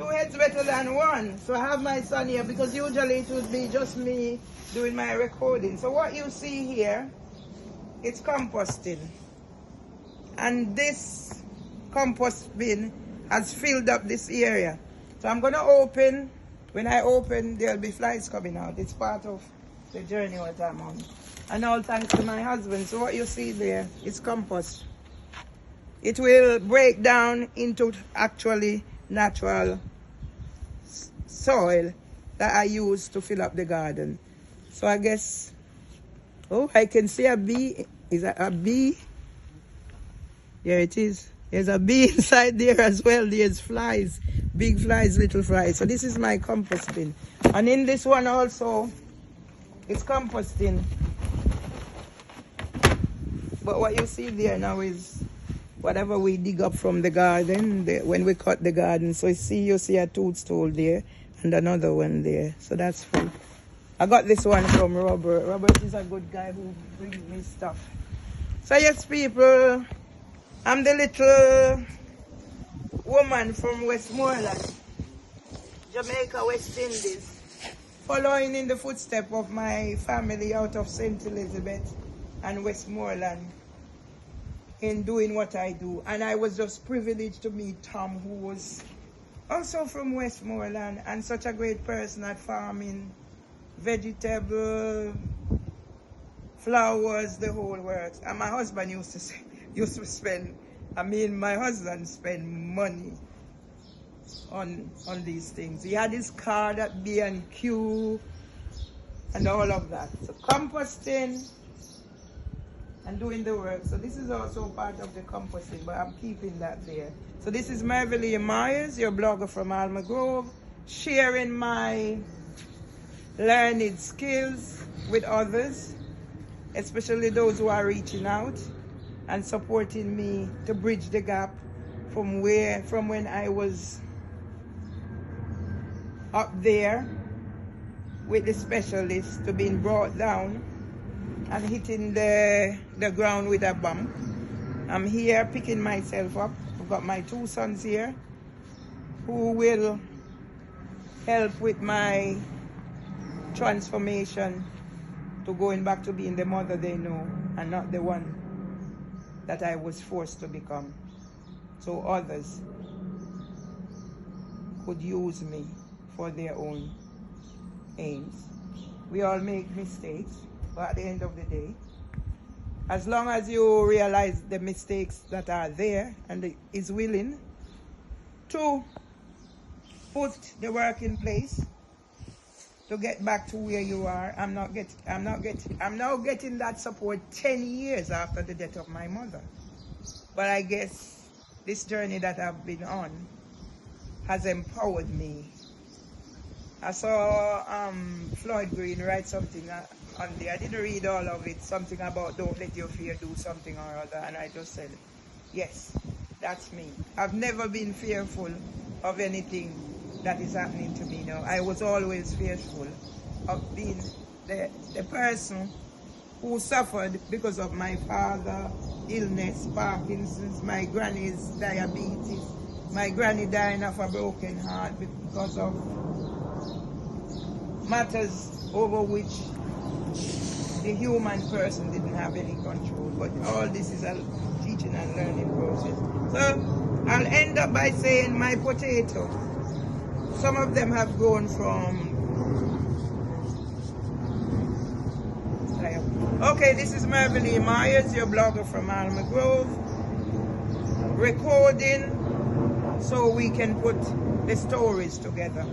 heads better than one. So I have my son here because usually it would be just me doing my recording. So what you see here, it's composting. And this compost bin has filled up this area. So I'm going to open. When I open, there'll be flies coming out. It's part of the journey what I'm on. And all thanks to my husband. So what you see there is compost. It will break down into actually natural soil that I use to fill up the garden. So I guess, oh, I can see a bee. Is that a bee? There it is. There's a bee inside there as well. There's flies, big flies, little flies. So this is my compost bin. And in this one also, it's composting. But what you see there now is whatever we dig up from the garden, when we cut the garden. So you see a toadstool there and another one there. So that's full. I got this one from Robert. Robert is a good guy who brings me stuff. So yes, people, I'm the little woman from Westmoreland, Jamaica, West Indies, following in the footsteps of my family out of St. Elizabeth and Westmoreland in doing what I do. And I was just privileged to meet Tom, who was also from Westmoreland and such a great person at farming, vegetable, flowers, the whole works. And my husband used to spend, my husband spent money on these things. He had his card at B&Q and all of that. So composting and doing the work. So this is also part of the composting, but I'm keeping that there. So this is Merveille Myers, your blogger from Alma Grove, sharing my learned skills with others, especially those who are reaching out and supporting me to bridge the gap from when I was up there with the specialists to being brought down and hitting the ground with a bump. I'm here picking myself up. I've got my two sons here who will help with my transformation to going back to being the mother they know and not the one that I was forced to become. So others could use me for their own aims. We all make mistakes, but at the end of the day, as long as you realize the mistakes that are there and is willing to put the work in place to get back to where you are. I'm now getting that support 10 years after the death of my mother. But I guess this journey that I've been on has empowered me. I saw Floyd Green write something on there. I didn't read all of it, something about don't let your fear do something or other, and I just said, yes, that's me. I've never been fearful of anything that is happening to me now. I was always fearful of being the person who suffered because of my father's illness, Parkinson's, my granny's diabetes, my granny dying of a broken heart because of matters over which the human person didn't have any control. But all this is a teaching and learning process. So I'll end up by saying my potato. Some of them have grown from... Okay, this is Merveille Myers, your blogger from Alma Grove, recording so we can put the stories together.